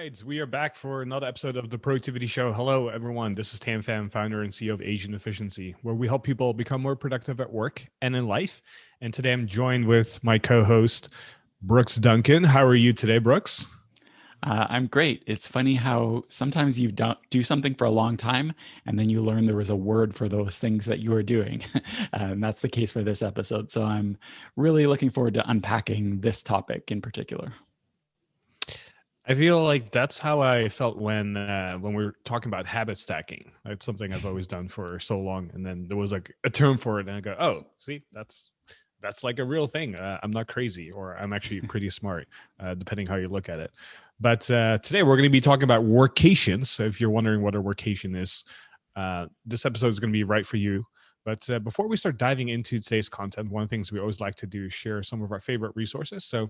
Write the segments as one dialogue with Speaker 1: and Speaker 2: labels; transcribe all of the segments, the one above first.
Speaker 1: right, we are back for another episode of the Productivity Show. Hello, everyone. This is Tam Pham, founder and CEO of Asian Efficiency, where we help people become more productive at work and in life. And today I'm joined with my co-host, Brooks Duncan. How are you today, Brooks?
Speaker 2: I'm great. It's funny how sometimes you don't do something for a long time and then you learn there was a word for those things that you were doing. And that's the case for this episode. So I'm really looking forward to unpacking this topic in particular.
Speaker 1: I feel like that's how I felt when we were talking about habit stacking. It's something I've always done for so long, and then there was like a term for it, and I go, "Oh, see, that's like a real thing. I'm not crazy, or I'm actually pretty smart, depending how you look at it." But today we're going to be talking about workations. So if you're wondering what a workation is, this episode is going to be right for you. But before we start diving into today's content, one of the things we always like to do is share some of our favorite resources. So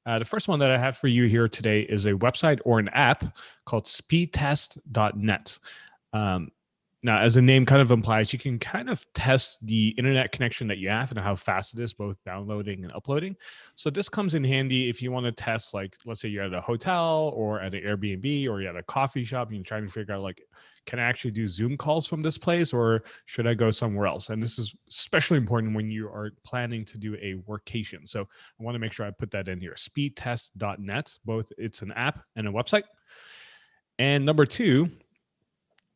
Speaker 1: the first one that I have for you here today is a website or an app called speedtest.net. Um, Now, as the name kind of implies, you can kind of test the internet connection that you have and how fast it is, both downloading and uploading. So this comes in handy if you want to test, like, let's say you're at a hotel or at an Airbnb or you're at a coffee shop and you're trying to figure out, like, can I actually do Zoom calls from this place or should I go somewhere else? And this is especially important when you are planning to do a workation. So I want to make sure I put that in here. Speedtest.net, both it's an app and a website. And number two,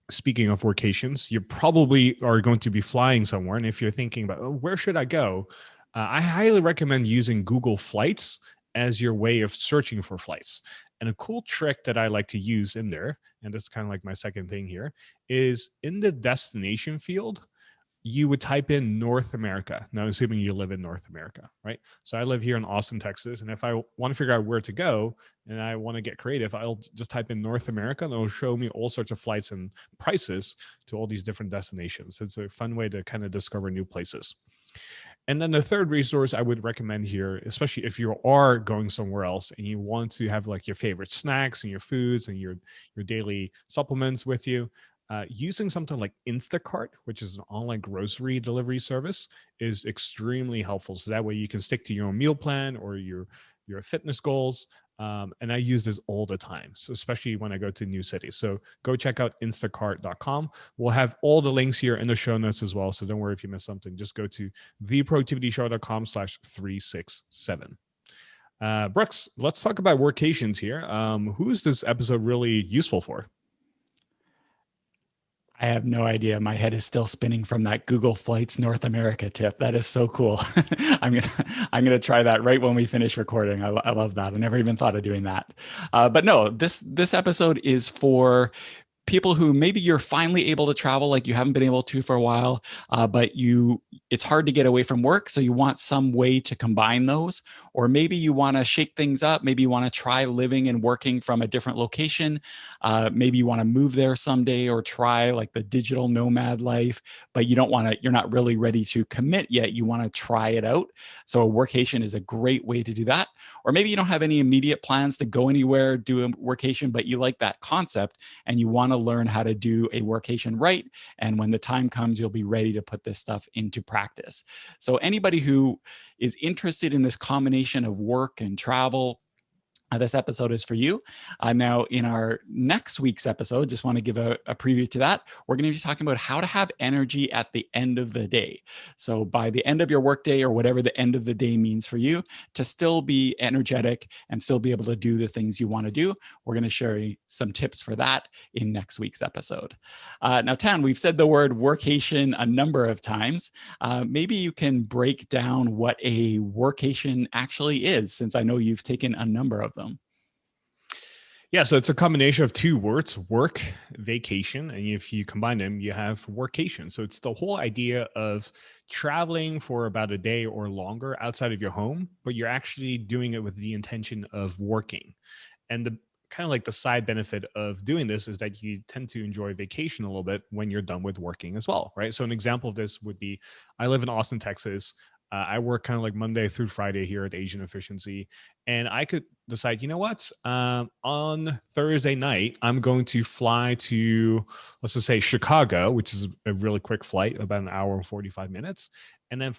Speaker 1: speaking of workations, you probably are going to be flying somewhere. And if you're thinking about, oh, where should I go? I highly recommend using Google Flights as your way of searching for flights. And a cool trick that I like to use in there, and that's kind of like my second thing here, is in the destination field, you would type in North America. Now, assuming you live in North America, right? So I live here in Austin, Texas. And if I want to figure out where to go and I want to get creative, I'll just type in North America and it'll show me all sorts of flights and prices to all these different destinations. It's a fun way to kind of discover new places. And then the third resource I would recommend here, especially if you are going somewhere else and you want to have like your favorite snacks and your foods and your daily supplements with you, using something like Instacart, which is an online grocery delivery service, is extremely helpful. So that way you can stick to your own meal plan or your fitness goals. And I use this all the time, so especially when I go to new cities. So go check out instacart.com. We'll have all the links here in the show notes as well. So don't worry if you miss something. Just go to theproductivityshow.com/367. Brooks, let's talk about workations here. Who is this episode really useful for?
Speaker 2: I have no idea. My head is still spinning from that Google Flights North America tip. That is so cool. I'm gonna I'm gonna try that right when we finish recording. I love that. I never even thought of doing that. But no, this episode is for people who maybe you're finally able to travel like you haven't been able to for a while, but it's hard to get away from work, so you want some way to combine those. Or maybe you want to shake things up. Maybe you want to try living and working from a different location. Maybe you want to move there someday or try like the digital nomad life, but you're not really ready to commit yet. You want to try it out. So a workation is a great way to do that. Or maybe you don't have any immediate plans to go anywhere, do a workation, but you like that concept and you want to learn how to do a workation right. And when the time comes, you'll be ready to put this stuff into practice. So anybody who is interested in this combination of work and travel, this episode is for you. Now, in our next week's episode, just want to give a preview to that. We're going to be talking about how to have energy at the end of the day. So, by the end of your workday, or whatever the end of the day means for you, to still be energetic and still be able to do the things you want to do. We're going to share some tips for that in next week's episode. Now, Tan, we've said the word workation a number of times. Maybe you can break down what a workation actually is, since I know you've taken a number of them.
Speaker 1: Yeah, so it's a combination of two words, work, vacation, and if you combine them, you have workation. So it's the whole idea of traveling for about a day or longer outside of your home, but you're actually doing it with the intention of working. And the kind of like the side benefit of doing this is that you tend to enjoy vacation a little bit when you're done with working as well, right? So an example of this would be, I live in Austin, Texas. I work kind of like Monday through Friday here at Asian Efficiency, and I could decide, you know what, on Thursday night, I'm going to fly to, let's just say, Chicago, which is a really quick flight, about an hour and 45 minutes. And then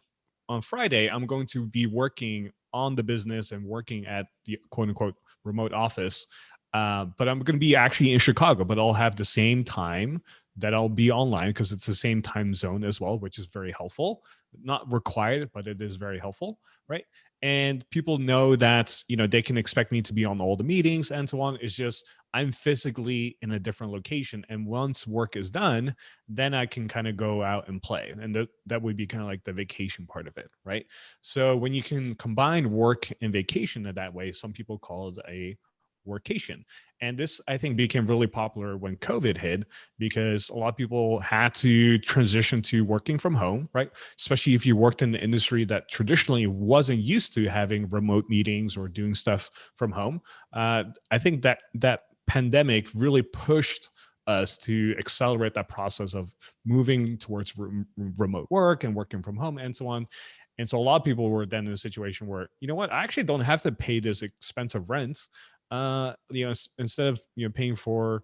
Speaker 1: on Friday, I'm going to be working on the business and working at the quote unquote remote office but I'm going to be actually in Chicago, but I'll have the same time that I'll be online because it's the same time zone as well, which is very helpful. Not required, but it is very helpful, right? And people know that, they can expect me to be on all the meetings and so on. It's just I'm physically in a different location. And once work is done, then I can kind of go out and play. And that would be kind of like the vacation part of it, right? So when you can combine work and vacation in that way, some people call it a workation. And this, I think, became really popular when COVID hit because a lot of people had to transition to working from home, right? Especially if you worked in the industry that traditionally wasn't used to having remote meetings or doing stuff from home. I think that pandemic really pushed us to accelerate that process of moving towards remote work and working from home and so on. And so a lot of people were then in a situation where, you know what, I actually don't have to pay this expensive rent. Instead of paying for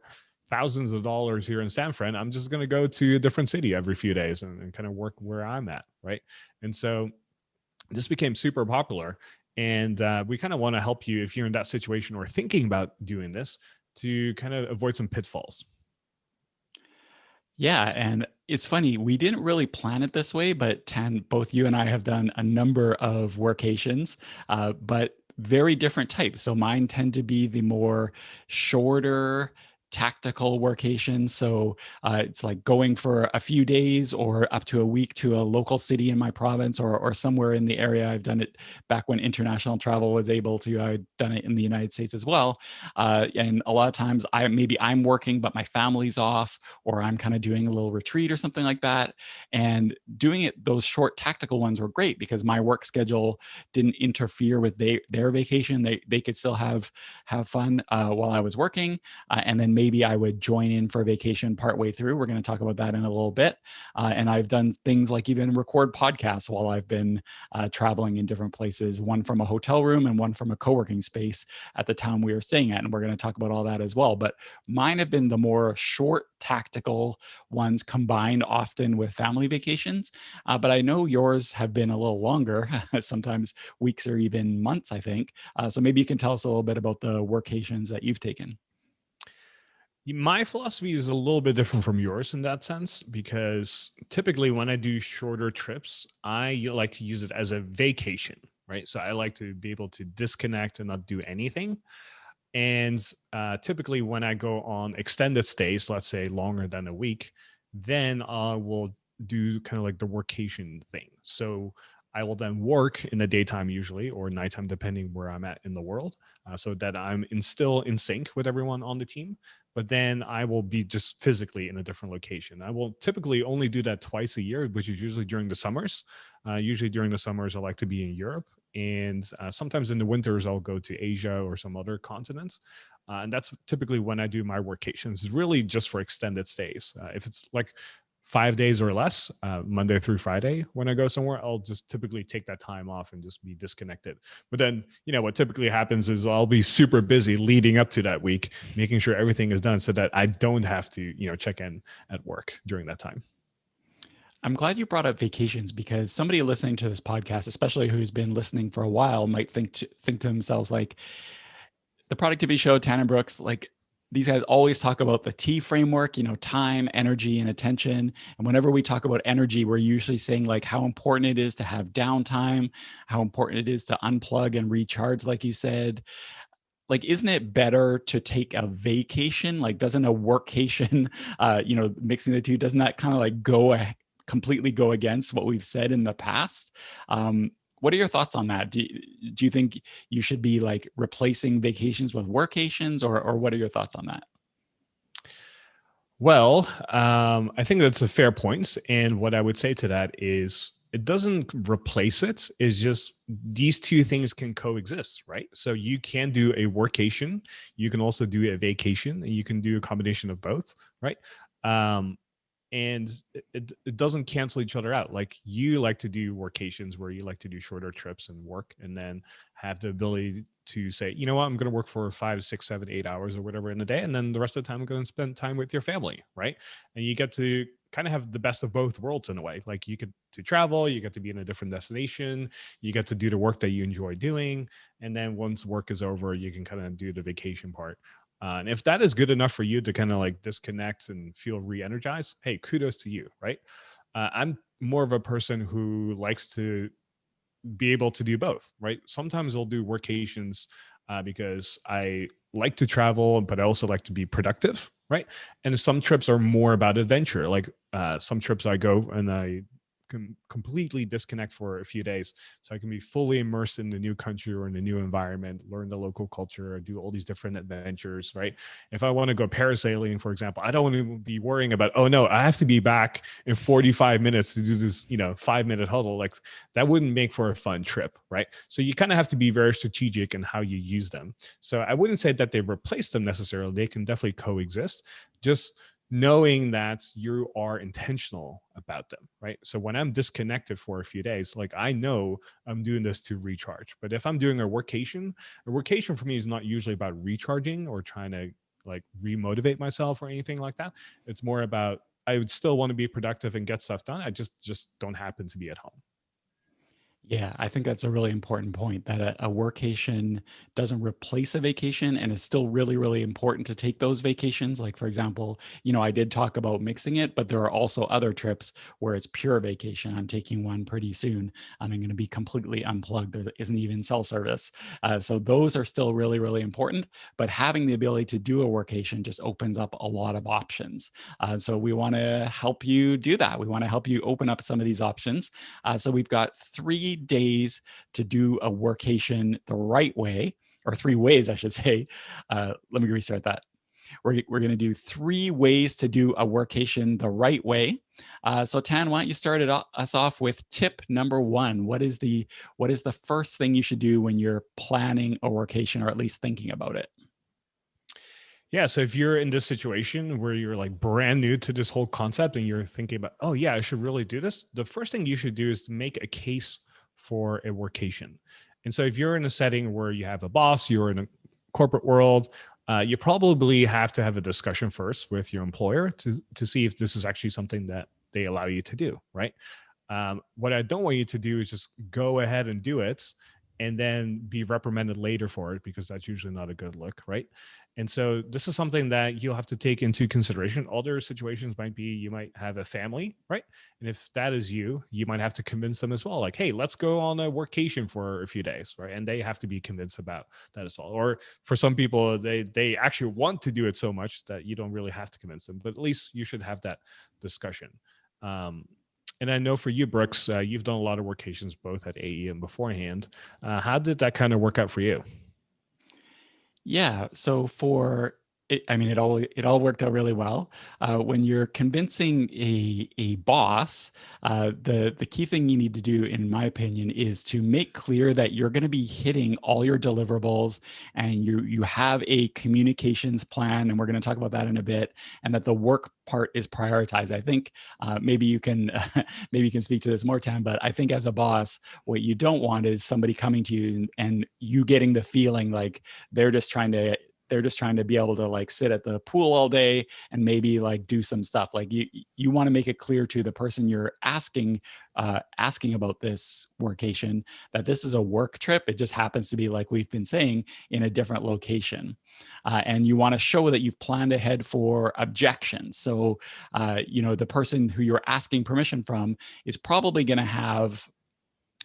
Speaker 1: thousands of dollars here in San Fran, I'm just going to go to a different city every few days and kind of work where I'm at, right? And so this became super popular, and we kind of want to help you if you're in that situation or thinking about doing this to kind of avoid some pitfalls.
Speaker 2: Yeah, and it's funny, we didn't really plan it this way, but Tan, both you and I have done a number of workations, but very different types. So mine tend to be the more shorter, tactical workations. So it's like going for a few days or up to a week to a local city in my province or somewhere in the area. I've done it back when international travel was able to. I've done it in the United States as well. And a lot of times maybe I'm working, but my family's off, or I'm kind of doing a little retreat or something like that. And doing it, those short tactical ones were great because my work schedule didn't interfere with their vacation. They could still have fun while I was working. And then maybe I would join in for a vacation partway through. We're going to talk about that in a little bit. And I've done things like even record podcasts while I've been traveling in different places, one from a hotel room and one from a co-working space at the town we were staying at. And we're going to talk about all that as well. But mine have been the more short, tactical ones combined often with family vacations. But I know yours have been a little longer, sometimes weeks or even months, I think. So maybe you can tell us a little bit about the workations that you've taken.
Speaker 1: My philosophy is a little bit different from yours in that sense because typically when I do shorter trips, I like to use it as a vacation, right? So I like to be able to disconnect and not do anything. And typically, when I go on extended stays, let's say longer than a week, then I will do kind of like the workation thing. So I will then work in the daytime usually or nighttime, depending where I'm at in the world, so that I'm still in sync with everyone on the team. But then I will be just physically in a different location. I will typically only do that twice a year, which is usually during the summers. Usually during the summers, I like to be in Europe. And sometimes in the winters, I'll go to Asia or some other continents. And that's typically when I do my workations, really just for extended stays. If it's like 5 days or less, Monday through Friday, when I go somewhere, I'll just typically take that time off and just be disconnected. But then, what typically happens is I'll be super busy leading up to that week, making sure everything is done so that I don't have to, check in at work during that time.
Speaker 2: I'm glad you brought up vacations because somebody listening to this podcast, especially who's been listening for a while, might think to themselves like, the productivity show, Tanner Brooks, like these guys always talk about the T framework, time, energy, and attention. And whenever we talk about energy, we're usually saying like how important it is to have downtime, how important it is to unplug and recharge, like you said. Like, isn't it better to take a vacation? Like, doesn't a workation, mixing the two, doesn't that kind of like completely go against what we've said in the past? What are your thoughts on that? Do you think you should be like replacing vacations with workations, or what are your thoughts on that?
Speaker 1: Well, I think that's a fair point. And what I would say to that is it doesn't replace it. It's just these two things can coexist, right? So you can do a workation, you can also do a vacation, and you can do a combination of both, right? Um, and it doesn't cancel each other out. Like you like to do workations where you like to do shorter trips and work and then have the ability to say, you know what, I'm going to work for 5, 6, 7, 8 hours or whatever in a day, and then the rest of the time I'm going to spend time with your family, right? And you get to kind of have the best of both worlds in a way. Like you get to travel, you get to be in a different destination, you get to do the work that you enjoy doing, and then once work is over, you can kind of do the vacation part. And if that is good enough for you to kind of like disconnect and feel re-energized, hey, kudos to you, right? I'm more of a person who likes to be able to do both, right? Sometimes I'll do workations because I like to travel, but I also like to be productive, right? And some trips are more about adventure. Like some trips I go and I can completely disconnect for a few days so I can be fully immersed in the new country or in the new environment, learn the local culture, do all these different adventures, right? If I want to go parasailing, for example, I don't want to be worrying about, oh no, I have to be back in 45 minutes to do this, 5-minute huddle. Like that wouldn't make for a fun trip, right? So you kind of have to be very strategic in how you use them. So I wouldn't say that they replace them necessarily. They can definitely coexist. Just knowing that you are intentional about them, right? So when I'm disconnected for a few days, like I know I'm doing this to recharge. But if I'm doing a workation for me is not usually about recharging or trying to like remotivate myself or anything like that. It's more about I would still want to be productive and get stuff done. I just don't happen to be at home.
Speaker 2: Yeah, I think that's a really important point that a workation doesn't replace a vacation and is still really, really important to take those vacations. Like, for example, I did talk about mixing it, but there are also other trips where it's pure vacation. I'm taking one pretty soon. And I'm going to be completely unplugged. There isn't even cell service. So those are still really, really important. But having the ability to do a workation just opens up a lot of options. So we want to help you do that. We want to help you open up some of these options. So we've got 3 days to do a workation the right way, or 3 ways, I should say. Let me restart that. We're going to do 3 ways to do a workation the right way. So Tan, why don't you start us off with tip number one? What is the first thing you should do when you're planning a workation, or at least thinking about it?
Speaker 1: Yeah. So if you're in this situation where you're like brand new to this whole concept and you're thinking about, oh, yeah, I should really do this, the first thing you should do is to make a case for a workation. And so if you're in a setting where you have a boss, you're in a corporate world, you probably have to have a discussion first with your employer to see if this is actually something that they allow you to do, right? What I don't want you to do is just go ahead and do it and then be reprimanded later for it, because that's usually not a good look, right? And so this is something that you'll have to take into consideration. Other situations might be you might have a family, right? And if that is you, you might have to convince them as well. Like, hey, let's go on a workation for a few days, right? And they have to be convinced about that as well. Or for some people, they actually want to do it so much that you don't really have to convince them, but at least you should have that discussion. Um, and I know for you, Brooks, you've done a lot of workations both at AE and beforehand. How did that kind of work out for you?
Speaker 2: Yeah. So for it, I mean, it all worked out really well. When you're convincing a boss, the key thing you need to do, in my opinion, is to make clear that you're going to be hitting all your deliverables, and you have a communications plan, and we're going to talk about that in a bit, and that the work part is prioritized. I think maybe you can maybe you can speak to this more, Tam, but I think as a boss, what you don't want is somebody coming to you and you getting the feeling like they're just trying to they're just trying to be able to like sit at the pool all day and maybe like do some stuff. Like you want to make it clear to the person you're asking about this workation that this is a work trip. It just happens to be, like we've been saying, in a different location. And you want to show that you've planned ahead for objections. So the person who you're asking permission from is probably going to have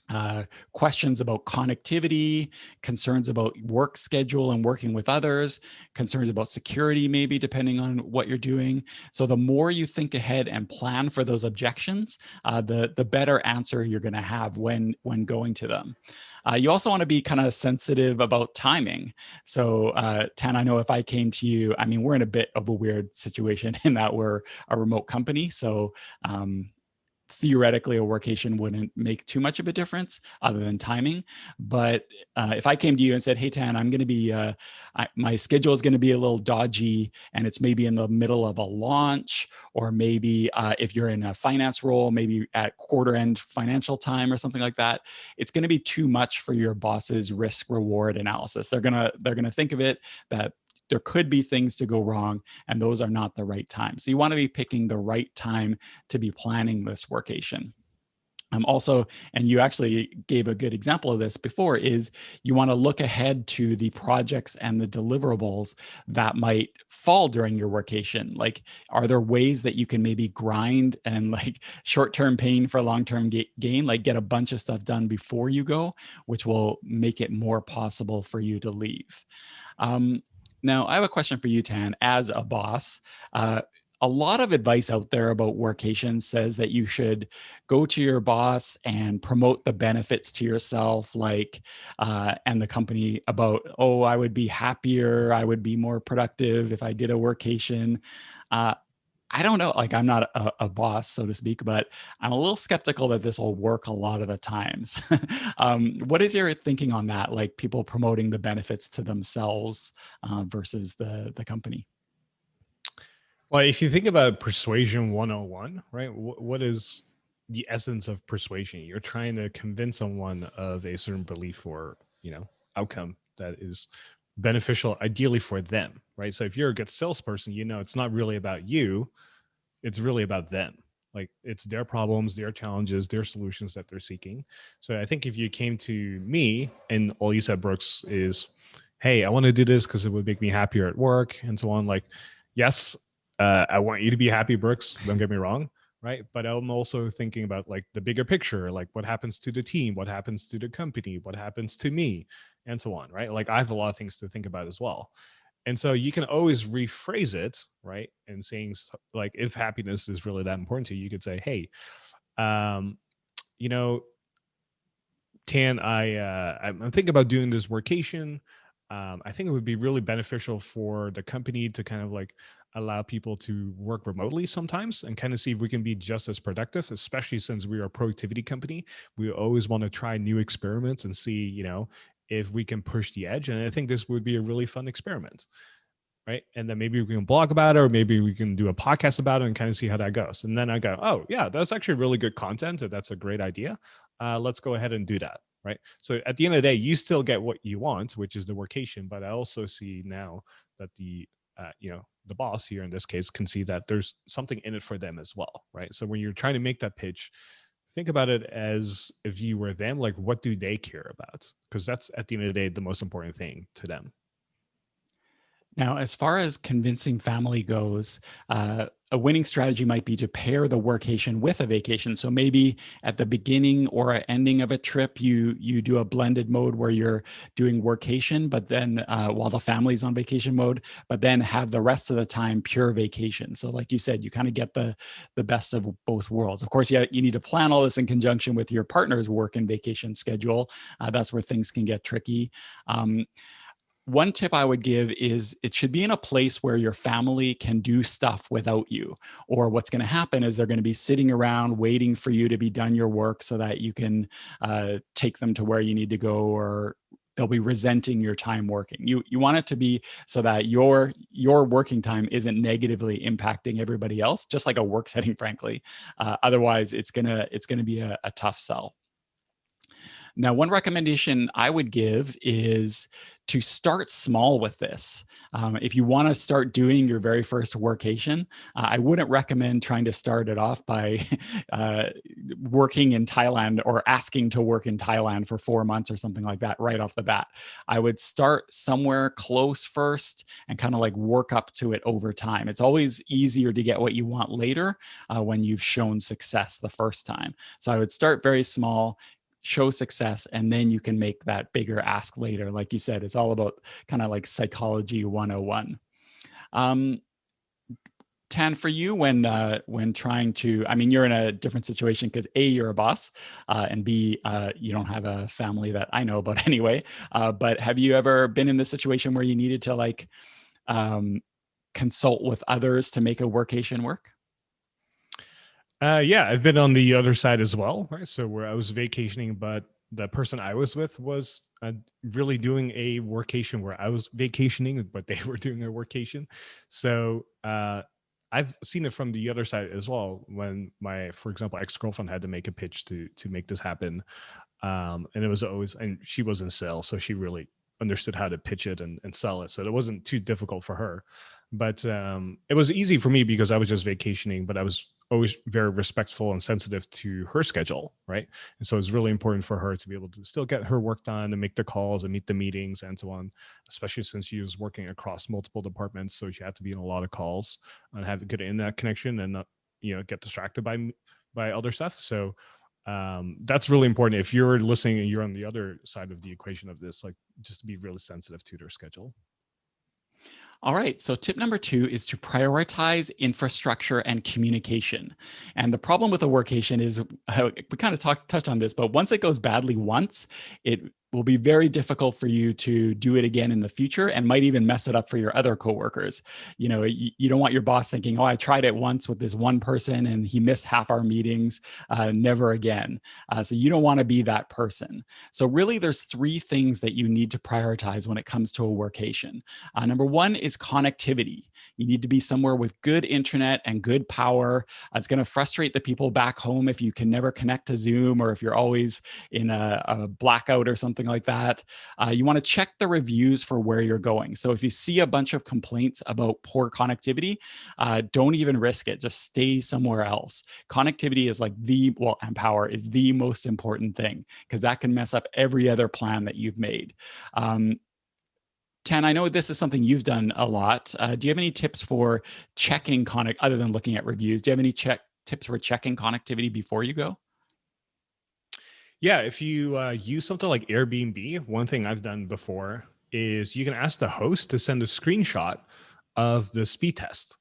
Speaker 2: uh, questions about connectivity, concerns about work schedule and working with others, concerns about security, maybe depending on what you're doing. So the more you think ahead and plan for those objections, the better answer you're going to have when going to them. You also want to be kind of sensitive about timing. So, Tan, I know if I came to you, I mean, we're in a bit of a weird situation in that we're a remote company. So, theoretically a workation wouldn't make too much of a difference other than timing. But if I came to you and said, hey, Tan, I'm going to be my schedule is going to be a little dodgy, and it's maybe in the middle of a launch, or maybe if you're in a finance role, maybe at quarter end financial time or something like that, it's going to be too much for your boss's risk reward analysis. They're going to think of it that there could be things to go wrong, and those are not the right time. So you want to be picking the right time to be planning this workation. Also, and you actually gave a good example of this before, is you want to look ahead to the projects and the deliverables that might fall during your workation. Like, are there ways that you can maybe grind and like short-term pain for long-term gain, like get a bunch of stuff done before you go, which will make it more possible for you to leave? Now, I have a question for you, Tan, as a boss. A lot of advice out there about workation says that you should go to your boss and promote the benefits to yourself, like, and the company about, oh, I would be happier, I would be more productive if I did a workation. Uh, I don't know, like, I'm not a boss, so to speak, but I'm a little skeptical that this will work a lot of the times. What is your thinking on that? Like people promoting the benefits to themselves versus the company?
Speaker 1: Well, if you think about persuasion 101, right? What is the essence of persuasion? You're trying to convince someone of a certain belief or, outcome that is beneficial, ideally for them, right? So if you're a good salesperson, it's not really about you, it's really about them. Like it's their problems, their challenges, their solutions that they're seeking. So I think if you came to me and all you said, Brooks, is, hey, I want to do this because it would make me happier at work and so on. Like, yes, I want you to be happy, Brooks. Don't get me wrong, right? But I'm also thinking about like the bigger picture, like what happens to the team, what happens to the company, what happens to me, and so on, right? Like I have a lot of things to think about as well. And so you can always rephrase it, right? And saying like, if happiness is really that important to you, you could say, hey, um, you know, Tan, I'm thinking about doing this workation. I think it would be really beneficial for the company to kind of like allow people to work remotely sometimes and kind of see if we can be just as productive, especially since we are a productivity company. We always want to try new experiments and see, if we can push the edge. And I think this would be a really fun experiment, right? And then maybe we can blog about it, or maybe we can do a podcast about it and kind of see how that goes. And then I go, oh yeah, that's actually really good content, and that's a great idea. Let's go ahead and do that, right? So at the end of the day, you still get what you want, which is the workation. But I also see now that the boss here in this case can see that there's something in it for them as well, right? So when you're trying to make that pitch, think about it as if you were them. Like, what do they care about? Because that's at the end of the day the most important thing to them.
Speaker 2: Now, as far as convincing family goes, a winning strategy might be to pair the workation with a vacation. So maybe at the beginning or ending of a trip, you do a blended mode where you're doing workation, but then while the family's on vacation mode, but then have the rest of the time pure vacation. So, like you said, you kind of get the best of both worlds. Of course, you need to plan all this in conjunction with your partner's work and vacation schedule. That's where things can get tricky. One tip I would give is it should be in a place where your family can do stuff without you. Or what's going to happen is they're going to be sitting around waiting for you to be done your work so that you can take them to where you need to go, or they'll be resenting your time working. You want it to be so that your working time isn't negatively impacting everybody else, just like a work setting, frankly. Otherwise, it's gonna be a tough sell. Now, one recommendation I would give is to start small with this. If you want to start doing your very first workation, I wouldn't recommend trying to start it off by working in Thailand or asking to work in Thailand for 4 months or something like that right off the bat. I would start somewhere close first and kind of like work up to it over time. It's always easier to get what you want later when you've shown success the first time. So I would start very small, show success, and then you can make that bigger ask later. Like you said, it's all about kind of like psychology 101. Tan, for you, when trying to, I mean, you're in a different situation because A, you're a boss, and B, you don't have a family that I know about anyway. But have you ever been in the situation where you needed to like consult with others to make a workation work?
Speaker 1: Yeah, I've been on the other side as well, right? So where I was vacationing, but the person I was with was really doing a workation where I was vacationing, but they were doing a workation. So I've seen it from the other side as well. When my, for example, ex-girlfriend had to make a pitch to make this happen, and it was always, and she was in sales, so she really understood how to pitch it and sell it. So it wasn't too difficult for her. But it was easy for me because I was just vacationing, but I was always very respectful and sensitive to her schedule, right? And so it's really important for her to be able to still get her work done and make the calls and meet the meetings and so on, especially since she was working across multiple departments. So she had to be in a lot of calls and have a good internet connection and not, get distracted by other stuff. So that's really important. If you're listening and you're on the other side of the equation of this, like just to be really sensitive to their schedule.
Speaker 2: All right, so tip number 2 is to prioritize infrastructure and communication. And the problem with a workation is, we kind of touched on this, but once it goes badly once, it will be very difficult for you to do it again in the future, and might even mess it up for your other coworkers. You don't want your boss thinking, oh, I tried it once with this one person and he missed half our meetings, never again. So you don't want to be that person. So really there's 3 things that you need to prioritize when it comes to a workation. Number 1 is connectivity. You need to be somewhere with good internet and good power. It's going to frustrate the people back home if you can never connect to Zoom, or if you're always in a blackout or something like that. You want to check the reviews for where you're going. So if you see a bunch of complaints about poor connectivity, don't even risk it. Just stay somewhere else. Connectivity is and power is the most important thing, because that can mess up every other plan that you've made. Tan, I know this is something you've done a lot. Do you have any tips for checking other than looking at reviews? Do you have any tips for checking connectivity before you go?
Speaker 1: Yeah, if you use something like Airbnb, one thing I've done before is you can ask the host to send a screenshot of the speed test.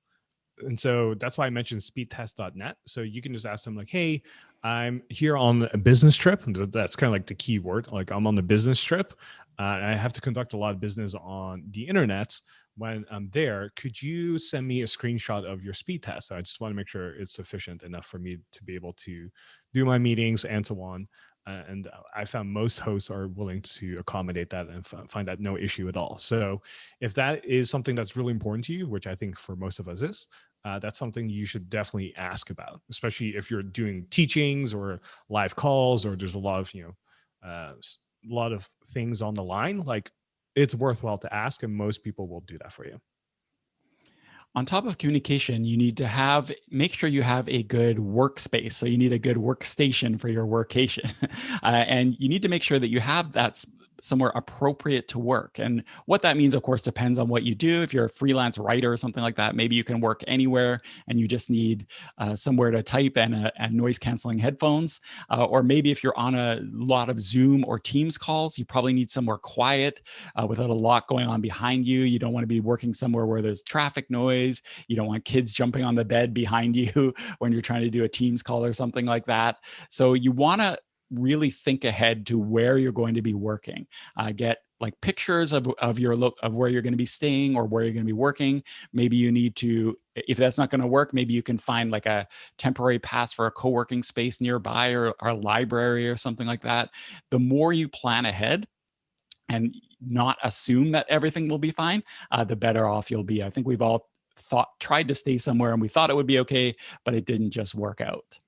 Speaker 1: And so that's why I mentioned speedtest.net. So you can just ask them like, hey, I'm here on a business trip. And that's kind of like the key word. Like, I'm on the business trip. And I have to conduct a lot of business on the internet. When I'm there, could you send me a screenshot of your speed test? I just want to make sure it's sufficient enough for me to be able to do my meetings and so on. And I found most hosts are willing to accommodate that and find that no issue at all. So if that is something that's really important to you, which I think for most of us is, that's something you should definitely ask about, especially if you're doing teachings or live calls, or there's a lot of, a lot of things on the line. Like, it's worthwhile to ask, and most people will do that for you.
Speaker 2: On top of communication, you need to make sure you have a good workspace. So you need a good workstation for your workation. And you need to make sure that you have that somewhere appropriate to work. And what that means, of course, depends on what you do. If you're a freelance writer or something like that, maybe you can work anywhere and you just need somewhere to type and noise canceling headphones. Or maybe if you're on a lot of Zoom or Teams calls, you probably need somewhere quiet without a lot going on behind you. You don't want to be working somewhere where there's traffic noise. You don't want kids jumping on the bed behind you when you're trying to do a Teams call or something like that. So you want to really think ahead to where you're going to be working. Get like pictures of where you're going to be staying or where you're going to be working. Maybe you need to, if that's not going to work, maybe you can find like a temporary pass for a co-working space nearby, or a library or something like that. The more you plan ahead and not assume that everything will be fine, the better off you'll be. I think we've all tried to stay somewhere and we thought it would be okay, but it didn't just work out.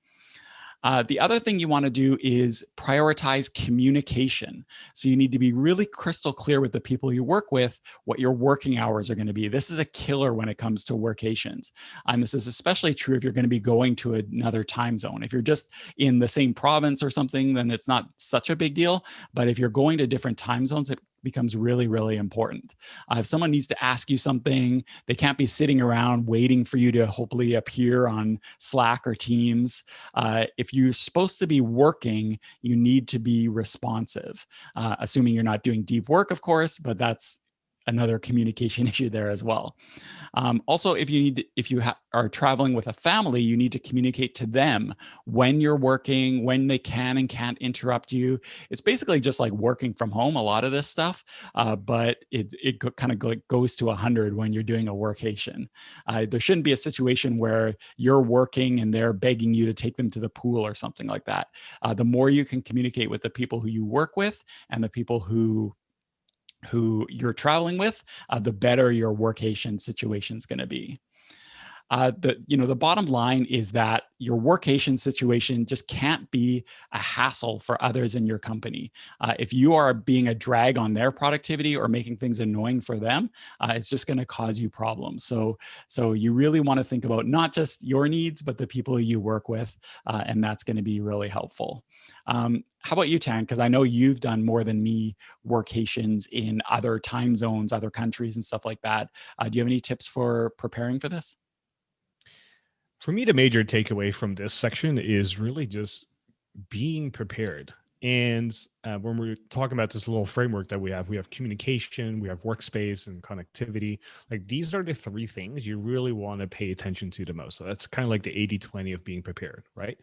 Speaker 2: The other thing you want to do is prioritize communication. So you need to be really crystal clear with the people you work with what your working hours are going to be. This is a killer when it comes to workations. And this is especially true if you're going to be going to another time zone. If you're just in the same province or something, then it's not such a big deal. But if you're going to different time zones, it becomes really, really important. If someone needs to ask you something, they can't be sitting around waiting for you to hopefully appear on Slack or Teams. If you're supposed to be working, you need to be responsive, assuming you're not doing deep work, of course, but that's another communication issue there as well. Also, if you are traveling with a family, you need to communicate to them when you're working, when they can and can't interrupt you. It's basically just like working from home, a lot of this stuff, but it kind of goes to 100 when you're doing a workation. There shouldn't be a situation where you're working and they're begging you to take them to the pool or something like that. The more you can communicate with the people who you work with and the people who you're traveling with, the better your workation situation is going to be. The bottom line is that your workation situation just can't be a hassle for others in your company. If you are being a drag on their productivity or making things annoying for them, it's just going to cause you problems. So you really want to think about not just your needs, but the people you work with, and that's going to be really helpful. How about you, Tan? Because I know you've done more than me workations in other time zones, other countries, and stuff like that. Do you have any tips for preparing for this?
Speaker 1: For me, the major takeaway from this section is really just being prepared. And when we're talking about this little framework that we have communication, we have workspace, and connectivity. Like, these are the three things you really want to pay attention to the most. So that's kind of like the 80-20 of being prepared, right?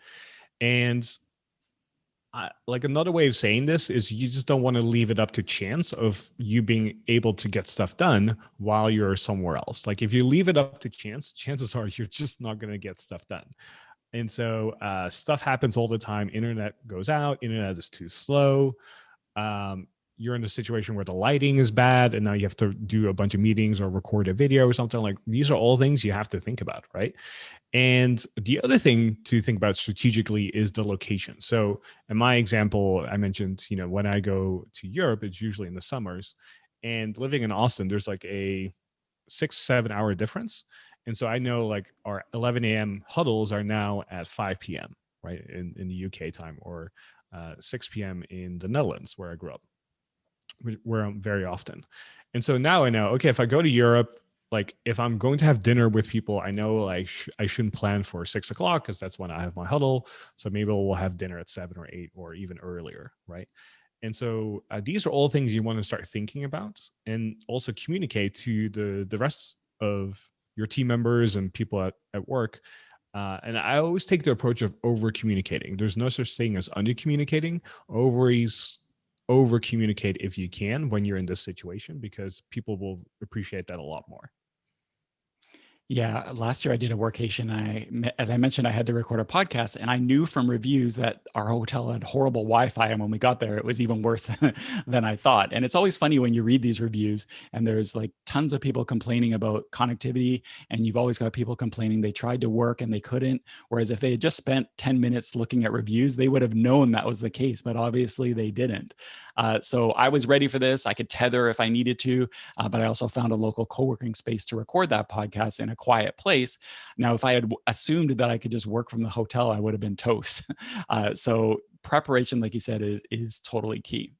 Speaker 1: And like, another way of saying this is you just don't want to leave it up to chance of you being able to get stuff done while you're somewhere else. Like, if you leave it up to chance, chances are you're just not going to get stuff done. And so stuff happens all the time. Internet goes out. Internet is too slow. You're in a situation where the lighting is bad, and now you have to do a bunch of meetings or record a video or something. Like, these are all things you have to think about, right? And the other thing to think about strategically is the location. So in my example, I mentioned, when I go to Europe, it's usually in the summers. And living in Austin, there's like a 6-7 hour difference. And so I know, like, our 11 a.m. huddles are now at 5 p.m., right, in the UK time, or 6 p.m. in the Netherlands, where I grew up, where I'm very often. And so now I know, okay, if I go to Europe, like, if I'm going to have dinner with people, I know, like, I shouldn't plan for 6 o'clock, because that's when I have my huddle. So maybe we'll have dinner at 7 or 8 or even earlier, right? And so these are all things you want to start thinking about, and also communicate to the rest of your team members and people at work. And I always take the approach of over communicating. There's no such thing as under communicating. Always over communicate if you can when you're in this situation, because people will appreciate that a lot more.
Speaker 2: Yeah, last year I did a workation. As I mentioned, I had to record a podcast, and I knew from reviews that our hotel had horrible Wi-Fi, and when we got there, it was even worse than I thought. And it's always funny when you read these reviews, and there's like tons of people complaining about connectivity, and you've always got people complaining they tried to work and they couldn't. Whereas if they had just spent 10 minutes looking at reviews, they would have known that was the case, but obviously they didn't. So I was ready for this. I could tether if I needed to, but I also found a local co-working space to record that podcast in a quiet place. Now, if I had assumed that I could just work from the hotel, I would have been toast. So preparation, like you said, is totally key.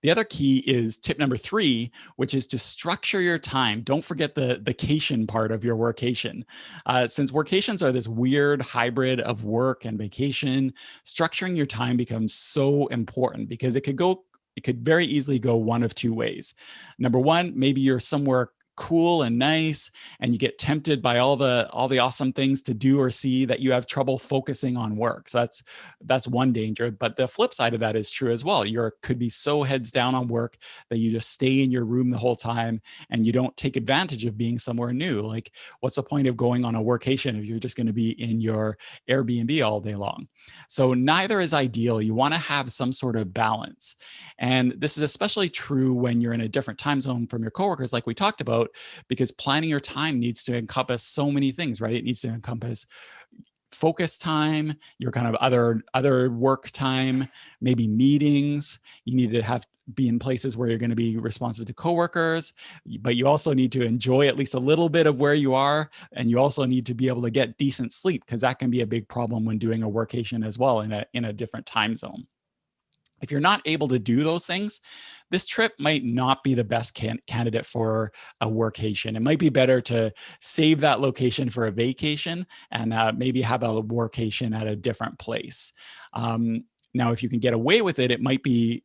Speaker 2: The other key is tip number 3, which is to structure your time. Don't forget the vacation part of your workation. Since workations are this weird hybrid of work and vacation, structuring your time becomes so important, because it could very easily go one of two ways. Number one, maybe you're somewhere cool and nice, and you get tempted by all the awesome things to do or see that you have trouble focusing on work. So that's one danger. But the flip side of that is true as well. You could be so heads down on work that you just stay in your room the whole time, and you don't take advantage of being somewhere new. Like, what's the point of going on a workation if you're just going to be in your Airbnb all day long? So neither is ideal. You want to have some sort of balance. And this is especially true when you're in a different time zone from your coworkers, like we talked about, because planning your time needs to encompass so many things, right? It needs to encompass focus time, your kind of other work time, maybe meetings. You need to be in places where you're going to be responsive to coworkers, but you also need to enjoy at least a little bit of where you are, and you also need to be able to get decent sleep, because that can be a big problem when doing a workation as well in a different time zone. If you're not able to do those things, this trip might not be the best candidate for a workation. It might be better to save that location for a vacation, and maybe have a workation at a different place. Now, if you can get away with it, it might be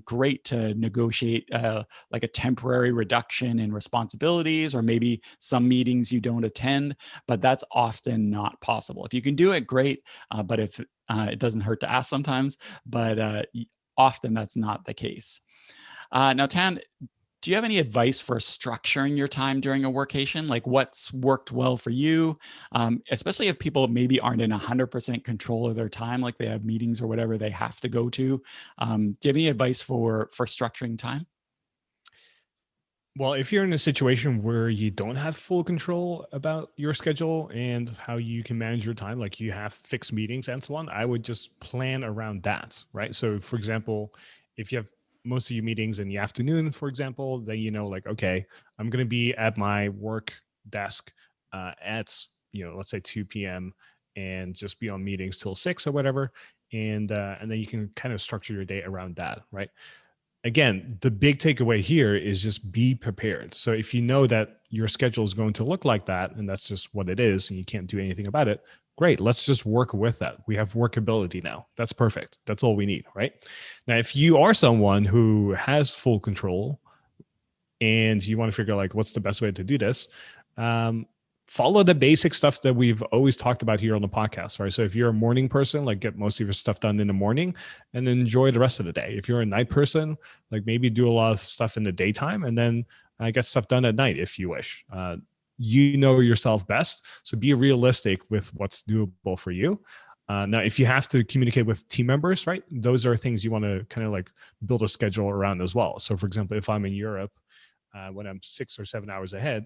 Speaker 2: great to negotiate like a temporary reduction in responsibilities, or maybe some meetings you don't attend, but that's often not possible. If you can do it, great. But if it doesn't hurt to ask sometimes, but often that's not the case. Now, Tan, do you have any advice for structuring your time during a workation? Like, what's worked well for you, especially if people maybe aren't in 100% control of their time, like they have meetings or whatever they have to go to? Do you have any advice for structuring time?
Speaker 1: Well, if you're in a situation where you don't have full control about your schedule and how you can manage your time, like you have fixed meetings and so on, I would just plan around that, right? So, for example, if you have most of your meetings in the afternoon, for example, then you know, like, okay, I'm going to be at my work desk at, let's say 2 p.m. and just be on meetings till 6 or whatever. And then you can kind of structure your day around that, right? Again, the big takeaway here is just be prepared. So if you know that your schedule is going to look like that, and that's just what it is, and you can't do anything about it, great. Let's just work with that. We have workability now. That's perfect. That's all we need, right? Now, if you are someone who has full control and you want to figure out like what's the best way to do this, um, follow the basic stuff that we've always talked about here on the podcast, right? So if you're a morning person, like get most of your stuff done in the morning and then enjoy the rest of the day. If you're a night person, like maybe do a lot of stuff in the daytime and then get stuff done at night if you wish. You know yourself best, so be realistic with what's doable for you. Now, if you have to communicate with team members, right, those are things you want to kind of like build a schedule around as well. So, for example, if I'm in Europe, when I'm 6 or 7 hours ahead,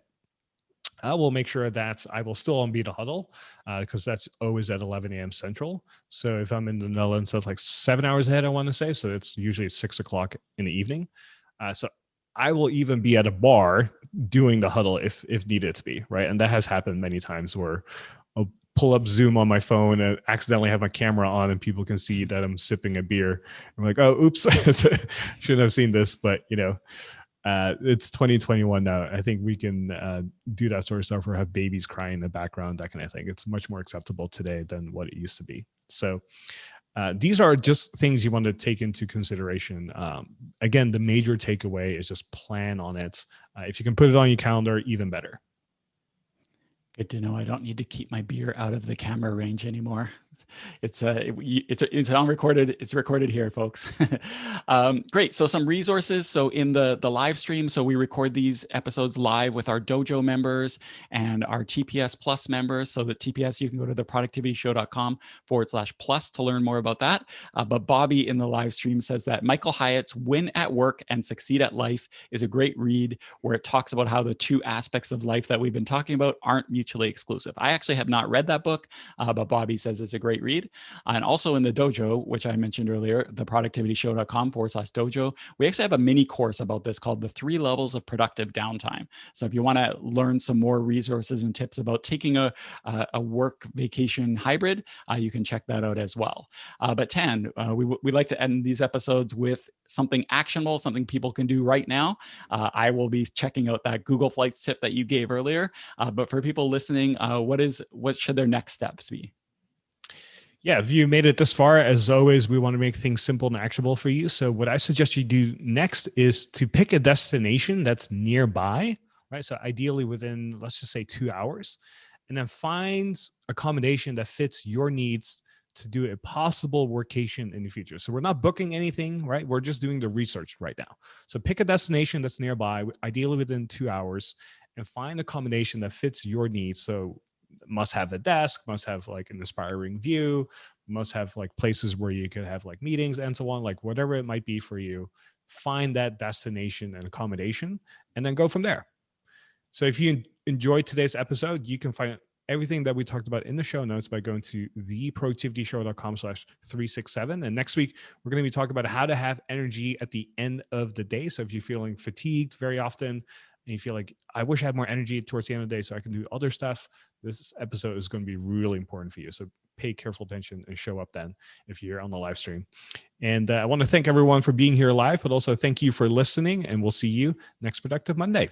Speaker 1: I will make sure that I will still on Beat a Huddle because that's always at 11 a.m. Central. So if I'm in the Netherlands, that's like 7 hours ahead, I want to say. So it's usually 6 o'clock in the evening. So I will even be at a bar doing the huddle if needed to be, right? And that has happened many times where I'll pull up Zoom on my phone and accidentally have my camera on and people can see that I'm sipping a beer. I'm like, oh, oops, shouldn't have seen this, but it's 2021 now. I think we can do that sort of stuff or have babies crying in the background, that kind of thing. It's much more acceptable today than what it used to be. So these are just things you want to take into consideration. Again, the major takeaway is just plan on it. If you can put it on your calendar, even better.
Speaker 2: Good to know I don't need to keep my beer out of the camera range anymore. It's on recorded. It's recorded here, folks. Great. So some resources. So in the live stream, so we record these episodes live with our dojo members and our TPS Plus members. So the TPS, you can go to theproductivityshow.com/plus to learn more about that. But Bobby in the live stream says that Michael Hyatt's Win at Work and Succeed at Life is a great read where it talks about how the two aspects of life that we've been talking about aren't mutually exclusive. I actually have not read that book, but Bobby says it's a great read. And also in the dojo, which I mentioned earlier, theproductivityshow.com/dojo, we actually have a mini course about this called the 3 levels of productive downtime. So if you want to learn some more resources and tips about taking a work vacation hybrid, you can check that out as well. But Tan, we like to end these episodes with something actionable, something people can do right now. I will be checking out that Google Flights tip that you gave earlier. But for people listening, what should their next steps be?
Speaker 1: Yeah, if you made it this far, as always, we want to make things simple and actionable for you. So what I suggest you do next is to pick a destination that's nearby, right? So ideally within, let's just say 2 hours, and then find accommodation that fits your needs to do a possible workation in the future. So we're not booking anything, right? We're just doing the research right now. So pick a destination that's nearby, ideally within 2 hours, and find accommodation that fits your needs. So must have a desk, must have like an inspiring view, must have like places where you could have like meetings and so on, like whatever it might be for you. Find that destination and accommodation and then go from there. So if you enjoyed today's episode, you can find everything that we talked about in the show notes by going to theproductivityshow.com/367. And next week, we're going to be talking about how to have energy at the end of the day. So if you're feeling fatigued very often, and you feel like, I wish I had more energy towards the end of the day so I can do other stuff, this episode is going to be really important for you. So pay careful attention and show up then if you're on the live stream. And I want to thank everyone for being here live, but also thank you for listening, and we'll see you next Productive Monday.